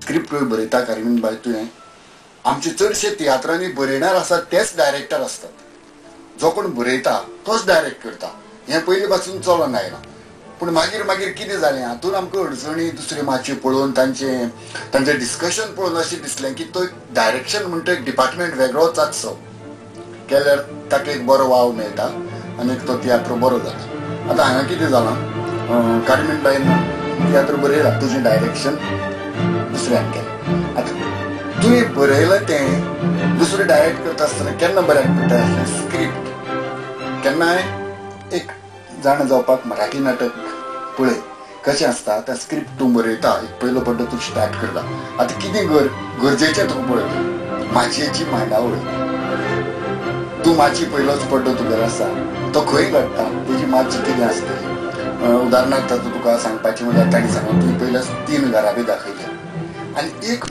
Script बरयता कार्मिनबाई तुवें आमचे चडशे तियात्रांनी बरयणार आसात तेच डायरेक्टर असतात। जो कोण बरयता तोच डायरेक्ट करता, हें पयलीं पासून चलून आयलां। पूण मागीर मागीर कितें जालें, हातून आमकां अडचणी दुसरे मातशे पळोवन तांचें डिस्कशन पळोवन अशें दिसलें की तो डायरेक्शन म्हणटा एक डिपार्टमेंट वेगळोच आसचो, केल्यार ताका एक बरो वाव मेळटा आनी तो तियात्र बरो जाता। आतां हांगा कितें जालां, कार्मिनबाईन तियात्र बरयलां, तुजें डायरेक्शन दुसऱ्यान केलें। आतां तुवें बरयलां तें दुसरें डायरेक्ट करता आसतना केन्ना बऱ्याक पडटा स्क्रिप्ट। केन्नाय एक जाण जावपाक मराठी नाटक पळय कशें आसता, त्या स्क्रिप्ट तूं बरयता, एक पयलो पड्डो तूं स्टार्ट करता। आतां कितें गरजेचें तुका पळय, माचयेची मांडावळ, तूं माची पयलोच पड्डो तुगेलो आसा तो खंय घडटा, तेजी माची कितें आसतली। उदाहरणार्थ तुका सांगपाचें म्हणल्यार ताणें सांगलें तुवें पयल्याच 3 घराबी दाखयल्या आनी एक